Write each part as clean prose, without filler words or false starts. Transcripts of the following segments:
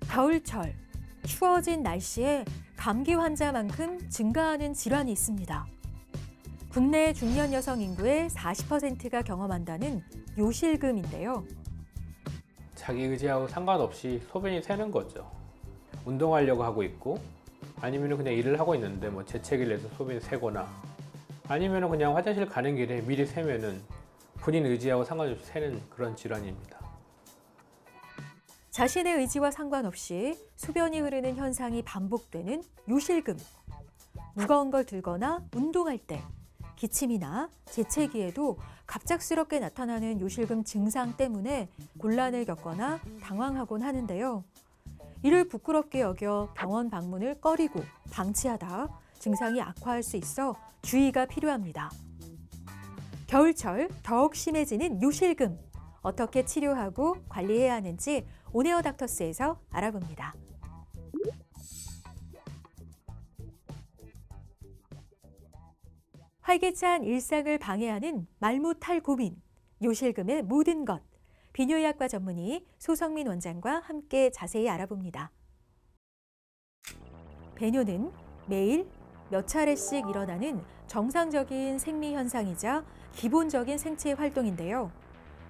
겨울철, 추워진 날씨에 감기 환자만큼 증가하는 질환이 있습니다. 국내 중년 여성 인구의 40%가 경험한다는 요실금인데요. 자기 의지하고 상관없이 소변이 새는 거죠. 운동하려고 하고 있고 아니면 그냥 일을 하고 있는데 뭐 재채기를 해서 소변이 새거나 아니면 그냥 화장실 가는 길에 미리 새면은 본인 의지하고 상관없이 새는 그런 질환입니다. 자신의 의지와 상관없이 소변이 흐르는 현상이 반복되는 요실금. 무거운 걸 들거나 운동할 때, 기침이나 재채기에도 갑작스럽게 나타나는 요실금 증상 때문에 곤란을 겪거나 당황하곤 하는데요. 이를 부끄럽게 여겨 병원 방문을 꺼리고 방치하다 증상이 악화할 수 있어 주의가 필요합니다. 겨울철 더욱 심해지는 요실금. 어떻게 치료하고 관리해야 하는지 온에어 닥터스에서 알아봅니다. 활기찬 일상을 방해하는 말 못할 고민, 요실금의 모든 것. 비뇨의학과 전문의 소성민 원장과 함께 자세히 알아봅니다. 배뇨는 매일 몇 차례씩 일어나는 정상적인 생리 현상이자 기본적인 생체 활동인데요.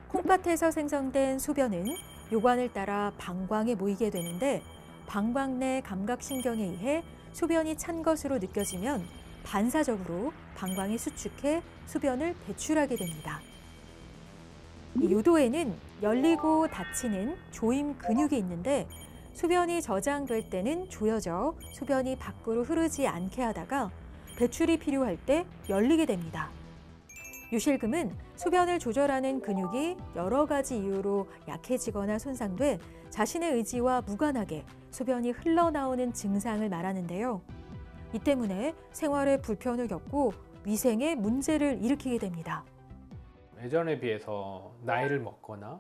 콩팥에서 생성된 소변은 요관을 따라 방광에 모이게 되는데 방광 내 감각신경에 의해 소변이 찬 것으로 느껴지면 반사적으로 방광이 수축해 소변을 배출하게 됩니다. 이 요도에는 열리고 닫히는 조임 근육이 있는데 소변이 저장될 때는 조여져 소변이 밖으로 흐르지 않게 하다가 배출이 필요할 때 열리게 됩니다. 요실금은 소변을 조절하는 근육이 여러 가지 이유로 약해지거나 손상돼 자신의 의지와 무관하게 소변이 흘러나오는 증상을 말하는데요. 이 때문에 생활에 불편을 겪고 위생에 문제를 일으키게 됩니다. 예전에 비해서 나이를 먹거나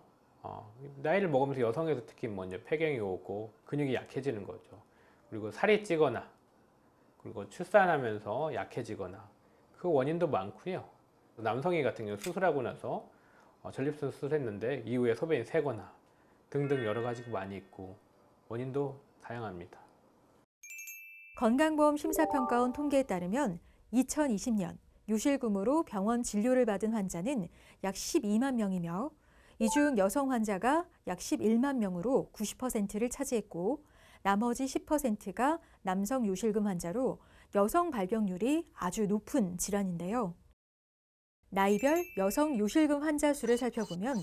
나이를 먹으면서 여성에서 특히 뭐 이제 폐경이 오고 근육이 약해지는 거죠. 그리고 살이 찌거나 그리고 출산하면서 약해지거나 그 원인도 많고요. 남성이 같은 경우 수술하고 나서 전립선 수술했는데 이후에 소변이 새거나 등등 여러 가지가 많이 있고 원인도 다양합니다. 건강보험 심사평가원 통계에 따르면 2020년 요실금으로 병원 진료를 받은 환자는 약 12만 명이며 이 중 여성 환자가 약 11만 명으로 90%를 차지했고 나머지 10%가 남성 요실금 환자로 여성 발병률이 아주 높은 질환인데요. 나이별 여성 요실금 환자 수를 살펴보면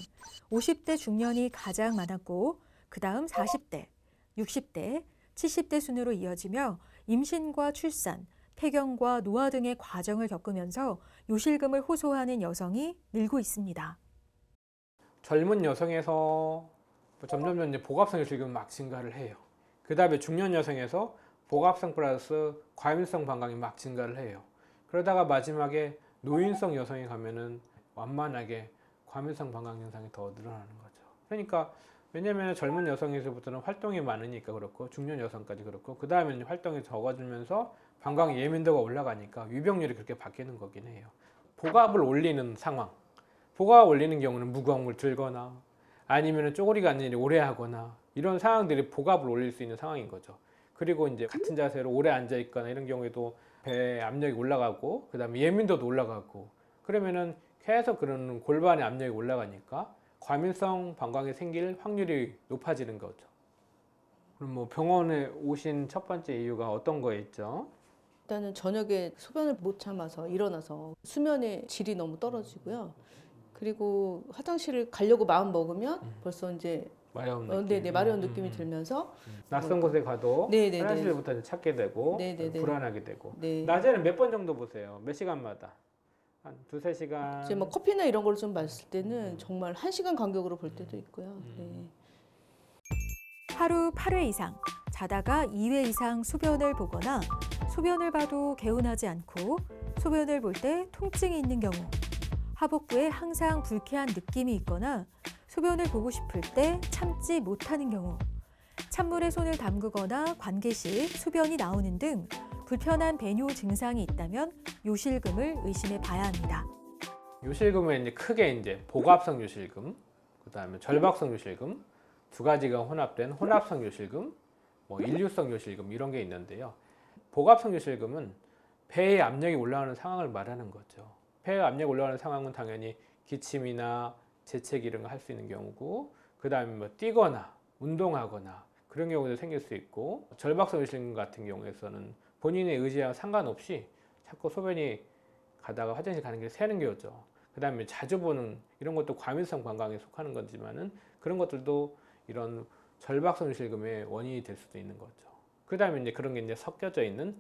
50대 중년이 가장 많았고 그다음 40대, 60대, 70대 순으로 이어지며 임신과 출산, 폐경과 노화 등의 과정을 겪으면서 요실금을 호소하는 여성이 늘고 있습니다. 젊은 여성에서 점점 이제 복합성 요실금이 막 증가를 해요. 그 다음에 중년 여성에서 복합성 플러스 과민성 방광이 막 증가를 해요. 그러다가 마지막에 노인성 여성에 가면은 완만하게 과민성 방광 현상이 더 늘어나는 거죠. 그러니까 왜냐면 젊은 여성에서부터는 활동이 많으니까 그렇고 중년 여성까지 그렇고 그 다음에 활동이 적어지면서 방광 예민도가 올라가니까 위병률이 그렇게 바뀌는 거긴 해요. 복압을 올리는 상황, 복압 올리는 경우는 무거운 걸 들거나 아니면 쪼그리가 앉는 일이 오래 하거나 이런 상황들이 복압을 올릴 수 있는 상황인 거죠. 그리고 이제 같은 자세로 오래 앉아 있거나 이런 경우에도 배에 압력이 올라가고 그 다음에 예민도도 올라가고 그러면은 계속 그런 골반의 압력이 올라가니까 과민성 방광이 생길 확률이 높아지는 거죠. 그럼 뭐 병원에 오신 첫 번째 이유가 어떤 거였죠? 일단은 저녁에 소변을 못 참아서 일어나서 수면의 질이 너무 떨어지고요. 그리고 화장실을 가려고 마음 먹으면 벌써 이제 마려운 느낌. 네네, 마려운 느낌이 들면서 낯선 곳에 가도 네네네. 화장실부터 찾게 되고 네네네. 불안하게 되고 네. 낮에는 몇 번 정도 보세요? 몇 시간마다? 한 두세 시간? 이제 뭐 커피나 이런 걸 좀 마실 때는 정말 1시간 간격으로 볼 때도 있고요. 네. 하루 8회 이상, 자다가 2회 이상 소변을 보거나 소변을 봐도 개운하지 않고 소변을 볼 때 통증이 있는 경우, 하복부에 항상 불쾌한 느낌이 있거나 소변을 보고 싶을 때 참지 못하는 경우, 찬물에 손을 담그거나 관계 시 소변이 나오는 등 불편한 배뇨 증상이 있다면 요실금을 의심해 봐야 합니다. 요실금은 이제 크게 이제 복압성 요실금, 그다음에 절박성 요실금, 두 가지가 혼합된 혼합성 요실금, 뭐 일류성 요실금 이런 게 있는데요. 복압성 요실금은 폐의 압력이 올라가는 상황을 말하는 거죠. 폐의 압력이 올라가는 상황은 당연히 기침이나 재채기 이런 거 할 수 있는 경우고, 그 다음에 뭐 뛰거나 운동하거나 그런 경우도 생길 수 있고, 절박성 요실금 같은 경우에서는 본인의 의지와 상관없이 자꾸 소변이 가다가 화장실 가는 길에 새는 게 오죠. 그 다음에 자주 보는 이런 것도 과민성 방광에 속하는 거지만은 그런 것들도 이런 절박성 요실금의 원인이 될 수도 있는 거죠. 그 다음에 이제 그런 게 이제 섞여져 있는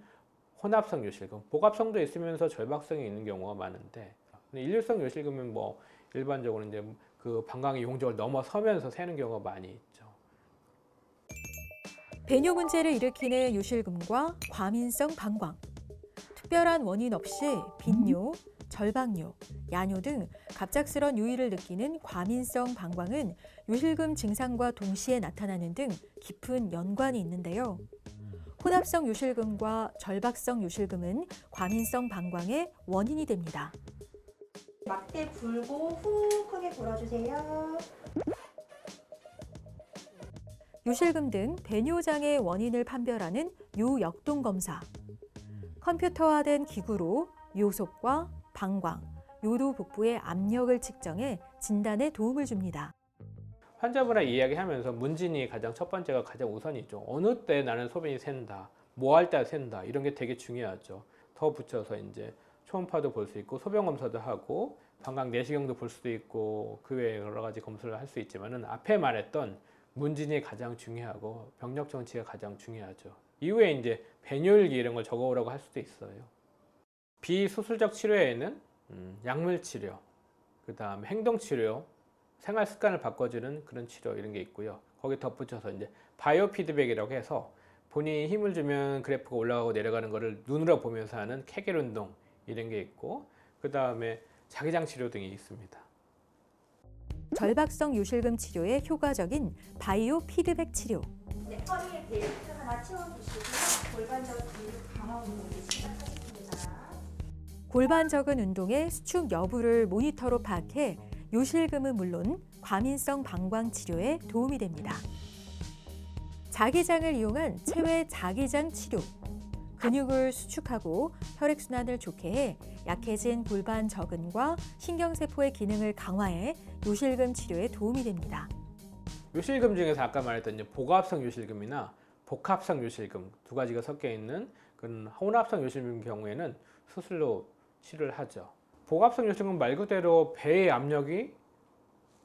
혼합성 요실금, 복압성도 있으면서 절박성이 있는 경우가 많은데, 일류성 요실금은 뭐 일반적으로 이제 그 방광의 용적을 넘어서면서 새는 경우가 많이 있죠. 배뇨 문제를 일으키는 요실금과 과민성 방광. 특별한 원인 없이 빈뇨, 절박뇨, 야뇨 등 갑작스런 유의를 느끼는 과민성 방광은 요실금 증상과 동시에 나타나는 등 깊은 연관이 있는데요. 혼합성 요실금과 절박성 요실금은 과민성 방광의 원인이 됩니다. 막대 불고 후 크게 불어주세요. 요실금 등 배뇨장의 원인을 판별하는 요역동 검사. 컴퓨터화된 기구로 요속과 방광, 요도 복부의 압력을 측정해 진단에 도움을 줍니다. 환자분과 이야기하면서 문진이 가장 첫 번째가 가장 우선이죠. 어느 때 나는 소변이 샌다, 뭐 할 때 샌다, 이런 게 되게 중요하죠. 더 붙여서 이제 초음파도 볼 수 있고 소변 검사도 하고 방광 내시경도 볼 수도 있고 그 외에 여러 가지 검사를 할 수 있지만은 앞에 말했던 문진이 가장 중요하고 병력 정치가 가장 중요하죠. 이후에 이제 배뇨일기 이런 걸 적어오라고 할 수도 있어요. 비수술적 치료에는 약물 치료, 그 다음에 행동 치료, 생활 습관을 바꿔주는 그런 치료 이런 게 있고요. 거기 덧붙여서 이제 바이오 피드백이라고 해서 본인이 힘을 주면 그래프가 올라가고 내려가는 거를 눈으로 보면서 하는 케겔 운동 이런 게 있고, 그 다음에 자기장 치료 등이 있습니다. 절박성 요실금 치료에 효과적인 바이오 피드백 치료. 네, 허리에 벨트 하나 채워주시고요. 골반적 근육 강화 운동을 시작하겠습니다. 골반 적은 운동의 수축 여부를 모니터로 파악해 요실금은 물론 과민성 방광 치료에 도움이 됩니다. 자기장을 이용한 체외 자기장 치료. 근육을 수축하고 혈액순환을 좋게 해 약해진 골반 저근과 신경세포의 기능을 강화해 요실금 치료에 도움이 됩니다. 요실금 중에서 아까 말했던 이제 복압성 요실금이나 복합성 요실금 두 가지가 섞여 있는 그런 혼합성 요실금 경우에는 수술로 치료를 하죠. 복압성 요실금 말 그대로 배의 압력이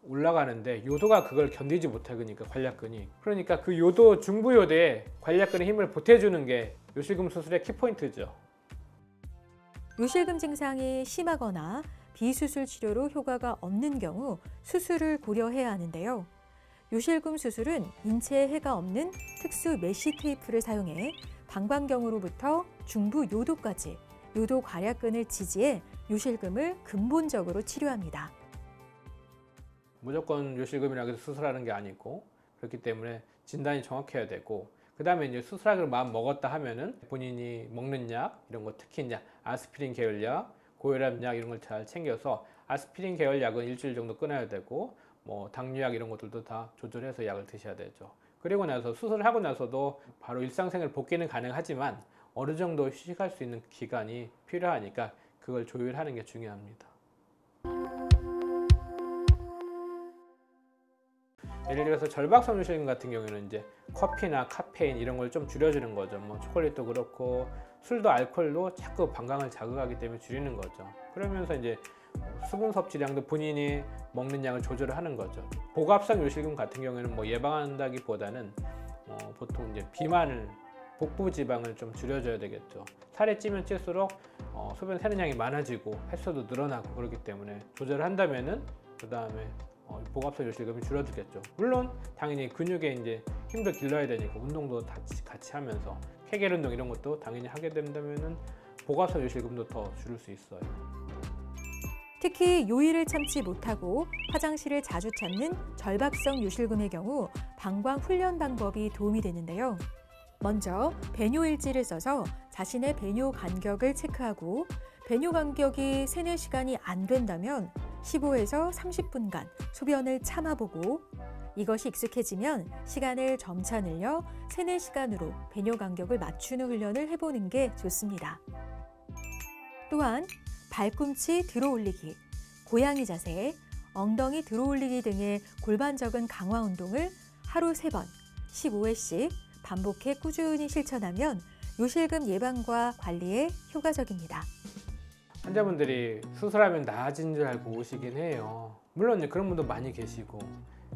올라가는데 요도가 그걸 견디지 못하니까 관략근이, 그러니까 그 요도 중부요대에 관략근의 힘을 보태주는 게 요실금 수술의 키포인트죠. 요실금 증상이 심하거나 비수술 치료로 효과가 없는 경우 수술을 고려해야 하는데요. 요실금 수술은 인체에 해가 없는 특수 메쉬 테이프를 사용해 방광경으로부터 중부 요도까지 요도 괄약근을 지지해 요실금을 근본적으로 치료합니다. 무조건 요실금이라고 해서 수술하는 게 아니고, 그렇기 때문에 진단이 정확해야 되고, 그 다음에 이제 수술하기로 마음 먹었다 하면은 본인이 먹는 약 이런 거, 특히 이제 아스피린 계열약, 고혈압약 이런 걸 잘 챙겨서 아스피린 계열약은 일주일 정도 끊어야 되고, 뭐 당뇨약 이런 것들도 다 조절해서 약을 드셔야 되죠. 그리고 나서 수술을 하고 나서도 바로 일상생활 복귀는 가능하지만 어느 정도 휴식할 수 있는 기간이 필요하니까 그걸 조율하는 게 중요합니다. 예를 들어서 절박성 요실금 같은 경우에는 이제 커피나 카페인 이런 걸 좀 줄여주는 거죠. 뭐 초콜릿도 그렇고 술도 알코올도 자꾸 방광을 자극하기 때문에 줄이는 거죠. 그러면서 이제 수분 섭취량도 본인이 먹는 양을 조절을 하는 거죠. 복압성 요실금 같은 경우에는 뭐 예방한다기보다는 보통 이제 비만을, 복부 지방을 좀 줄여줘야 되겠죠. 살이 찌면 찔수록 소변 새는 양이 많아지고 횟수도 늘어나고 그렇기 때문에 조절을 한다면은 그 다음에 복압성 요실금이 줄어들겠죠. 물론 당연히 근육에 이제 힘도 길러야 되니까 운동도 같이 하면서 케겔 운동 이런 것도 당연히 하게 된다면은 복압성 요실금도 더 줄일 수 있어요. 특히 요일을 참지 못하고 화장실을 자주 찾는 절박성 요실금의 경우 방광 훈련 방법이 도움이 되는데요. 먼저 배뇨일지를 써서 자신의 배뇨 간격을 체크하고 배뇨 간격이 세는 시간이 안 된다면 15에서 30분간 소변을 참아보고 이것이 익숙해지면 시간을 점차 늘려 3, 4시간으로 배뇨 간격을 맞추는 훈련을 해보는 게 좋습니다. 또한 발꿈치 들어올리기, 고양이 자세, 엉덩이 들어올리기 등의 골반적인 강화 운동을 하루 3번, 15회씩 반복해 꾸준히 실천하면 요실금 예방과 관리에 효과적입니다. 환자분들이 수술하면 나아진 줄 알고 오시긴 해요. 물론 이제 그런 분도 많이 계시고,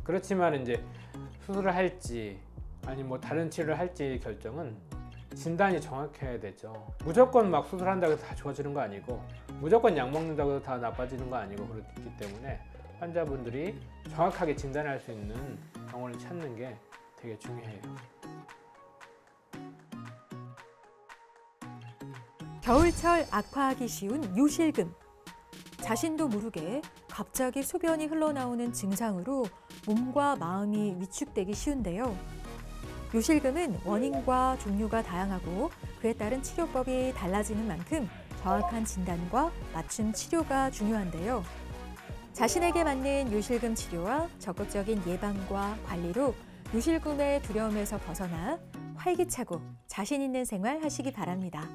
그렇지만 이제 수술을 할지 아니 뭐 다른 치료를 할지 결정은 진단이 정확해야 되죠. 무조건 막 수술한다고 해서 다 좋아지는 거 아니고, 무조건 약 먹는다고 해서 다 나빠지는 거 아니고, 그렇기 때문에 환자분들이 정확하게 진단할 수 있는 병원을 찾는 게 되게 중요해요. 겨울철 악화하기 쉬운 요실금. 자신도 모르게 갑자기 소변이 흘러나오는 증상으로 몸과 마음이 위축되기 쉬운데요. 요실금은 원인과 종류가 다양하고 그에 따른 치료법이 달라지는 만큼 정확한 진단과 맞춤 치료가 중요한데요. 자신에게 맞는 요실금 치료와 적극적인 예방과 관리로 요실금의 두려움에서 벗어나 활기차고 자신 있는 생활 하시기 바랍니다.